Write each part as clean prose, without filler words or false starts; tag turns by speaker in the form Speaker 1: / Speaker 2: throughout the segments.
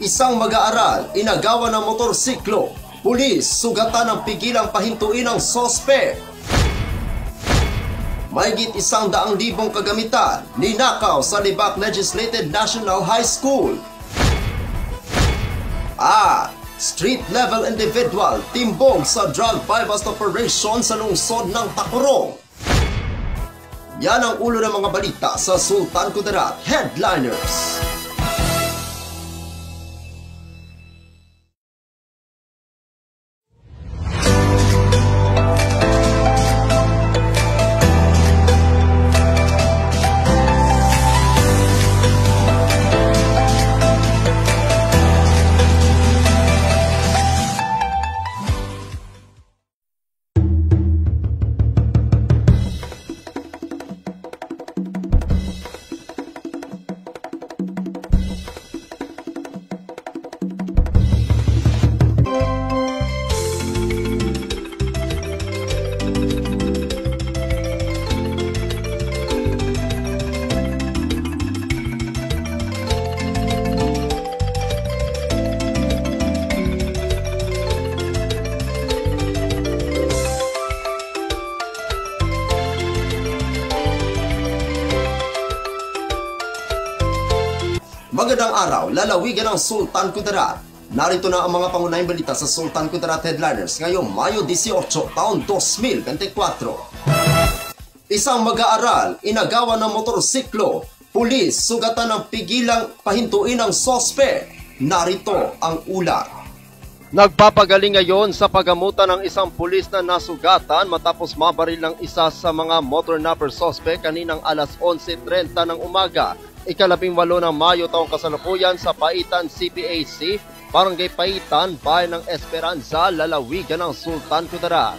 Speaker 1: Isang mag-aaral, inagawan ng motorsiklo. Pulis, sugatan ng pigilang pahintuin ng sospek. Mahigit 100,000 kagamitan, ninakaw sa Libak Legislated National High School. At street-level individual, timbog sa drug buy-bust operation sa lungsod ng Tacurong. Yan ang ulo ng mga balita sa Sultan Kudarat Headliners. Magandang araw, lalawigan ng Sultan Kudarat. Narito na ang mga pangunahing balita sa Sultan Kudarat Headliners ngayong Mayo 18, taon 2024. Isang mag-aaral, inagawan ng motorsiklo. Pulis, sugatan ng pigilang pahintuin ng sospek. Narito ang ulat. Nagpapagaling ngayon sa pagamutan ng isang pulis na nasugatan matapos mabaril ng isa sa mga motor napper suspect kaninang alas 11:30 ng umaga. Ika-18 ng Mayo taong kasalukuyan sa Paitan CPAC, Barangay Paitan, Bayan ng Esperanza, lalawigan ng Sultan Kudarat.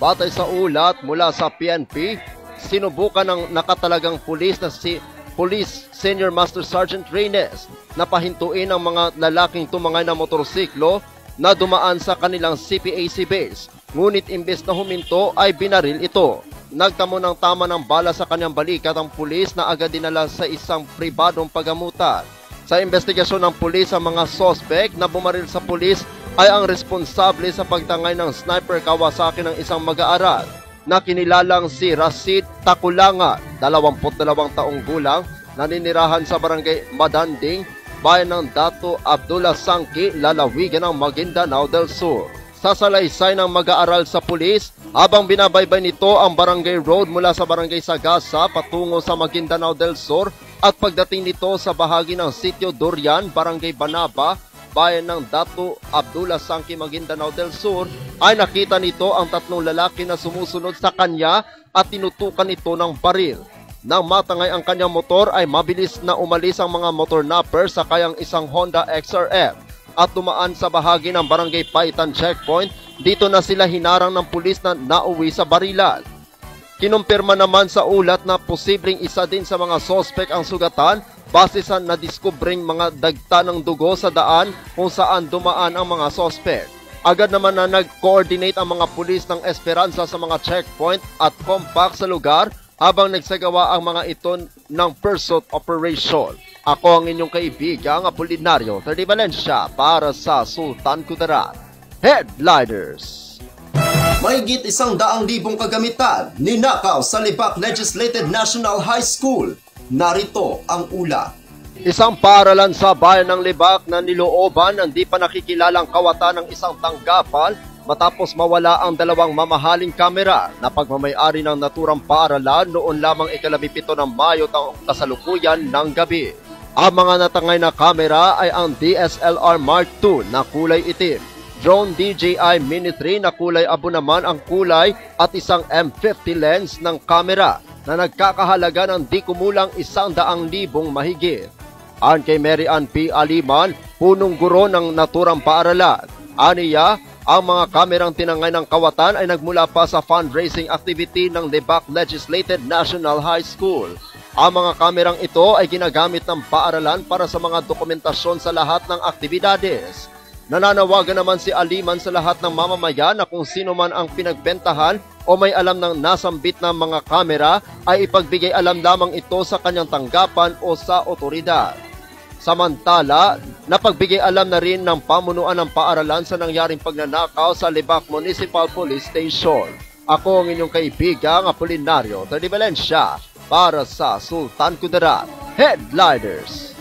Speaker 1: Batay sa ulat mula sa PNP, sinubukan ng nakatalagang pulis na si Police Senior Master Sergeant Reynes na pahintuin ang mga lalaking tumangay na motorsiklo na dumaan sa kanilang CPAC base. Ngunit imbes na huminto ay binaril ito. Nagtamo ng tama ng bala sa kanyang balikat ang pulis na agad dinala sa isang pribadong pagamutan. Sa investigasyon ng pulis, ang mga suspect na bumaril sa pulis ay ang responsable sa pagtangay ng sniper Kawasaki ng isang mag-aaral na kinilalang si Rasid Takulanga, 22 taong gulang, naninirahan sa barangay Madanding, bayan ng Dato Abdullah Sangki, lalawigan ng Maguindanao del Sur. Sasalaysay ng mag-aaral sa pulis habang binabaybay nito ang Barangay Road mula sa Barangay Sagasa patungo sa Maguindanao del Sur at pagdating nito sa bahagi ng Sitio Durian, Barangay Banaba, bayan ng Dato Abdullah Sangki, Maguindanao del Sur, ay nakita nito ang tatlong lalaki na sumusunod sa kanya at tinutukan ito ng baril. Nang matangay ang kanyang motor ay mabilis na umalis ang mga motor napper sa kayang isang Honda XRF at dumaan sa bahagi ng Barangay Paitan Checkpoint. Dito na sila hinarang ng pulis na nauwi sa barilan. Kinumpirma naman sa ulat na posibleng isa din sa mga sospek ang sugatan base sa nadiskubring mga dagta ng dugo sa daan kung saan dumaan ang mga sospek. Agad naman na nag-coordinate ang mga pulis ng Esperanza sa mga checkpoint at compact sa lugar habang nagsagawa ang mga ito ng pursuit operation. Ako ang inyong kaibigang Apolinario Terdi Valencia para sa Sultan Kudarat Headliners. Mahigit 100,000 kagamitan, ninakaw sa Libak Legislated National High School. Narito ang ulat. Isang paaralan sa bayan ng Libak na nilooban ng di pa nakikilalang kawatan ng isang tanggapan matapos mawala ang dalawang mamahaling kamera na pagmamayari ng naturang paaralan noon lamang ika-17 ng Mayo taong kasalukuyan ng gabi. Ang mga natangay na kamera ay ang DSLR Mark II na kulay itim, drone DJI Mini 3 na kulay abo naman ang kulay at isang M50 lens ng kamera na nagkakahalaga ng di kumulang 100,000 mahigit. Ayon kay Mary Ann P. Aliman, punong guro ng naturang paaralan, aniya, ang mga kamerang tinangay ng kawatan ay nagmula pa sa fundraising activity ng Libak Legislated National High School. Ang mga kamerang ito ay ginagamit ng paaralan para sa mga dokumentasyon sa lahat ng aktibidades. Nananawagan naman si Aliman sa lahat ng mamamayan na kung sino man ang pinagbentahan o may alam ng nasambit ng mga kamera ay ipagbigay alam lamang ito sa kanyang tanggapan o sa otoridad. Samantala, Napagbigay alam na rin ng pamunuan ng paaralan sa nangyaring pagnanakaw sa Libak Municipal Police Station. Ako ang inyong kaibigang Apolinario de Valencia para sa Sultan Kudarat Headliners.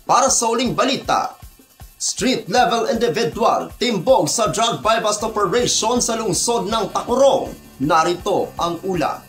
Speaker 1: Para sa uling balita, street-level individual timbog sa drug buy-bust operation sa lungsod ng Tacurong. Narito ang ulat.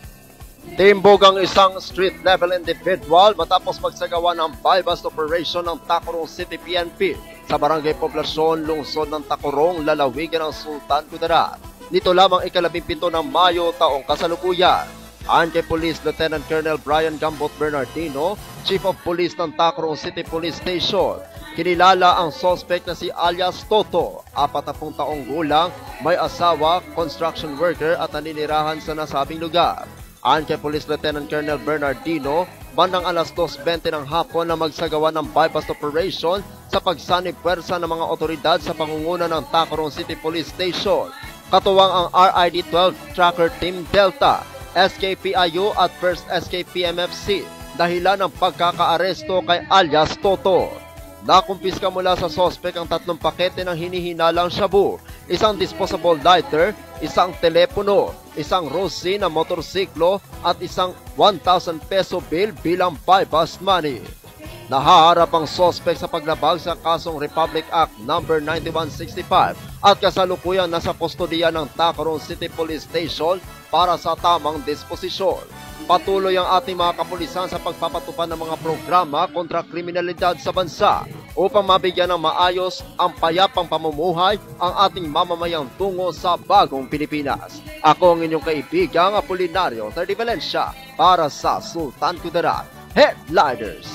Speaker 1: Timbog ang isang street-level individual matapos magsagawa ng buy-bust operation ng Tacurong City PNP sa Barangay Poblasyon, lungsod ng Tacurong, lalawigan ng Sultan Kudarat. Nito lamang ika-17 ng Mayo taong kasalukuyan. Ayon kay Police Lieutenant Colonel Brian Gambot Bernardino, Chief of Police ng Tacurong City Police Station, kinilala ang suspect na si alias Toto, 40 taong gulang, may asawa, construction worker at naninirahan sa nasabing lugar. Ayon kay Police Lieutenant Colonel Bernardino, bandang alas 2:20 ng hapon na magsagawa ng bypass operation sa pagsanib puwersa ng mga otoridad sa pangunguna ng Tacurong City Police Station. Katuwang ang RID-12 Tracker Team Delta, SKPIU at 1st SKPMFC dahilan ng pagkakaaresto kay alias Toto. Nakumpiska mula sa sospek ang 3 pakete ng hinihinalang shabu, isang disposable lighter, isang telepono, isang Rossi na motorsiklo at isang 1,000 peso bill bilang buy-bust money. Nahaharap ang sospek sa paglabag sa kasong Republic Act No. 9165 at kasalukuyang nasa kustodiya ng Tacurong City Police Station para sa tamang disposisyon. Patuloy ang ating mga kapulisan sa pagpapatupad ng mga programa kontra kriminalidad sa bansa upang mabigyan ng maayos ang payapang pamumuhay ang ating mamamayang tungo sa bagong Pilipinas. Ako ang inyong kaibigang Apolinario de Valencia para sa Sultan Kudarat Headliners.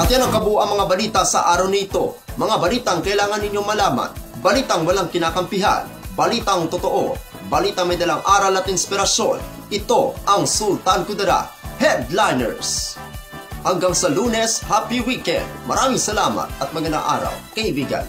Speaker 1: At yan ang kabuuan mga balita sa araw nito. Mga balitang kailangan ninyong malaman. Balitang walang kinakampihan. Balitang totoo. Balitang may dalang aral at inspirasyon. Ito ang Sultan Kudarat Headliners. Hanggang sa Lunes, happy weekend. Maraming salamat at magandang araw, kaibigan.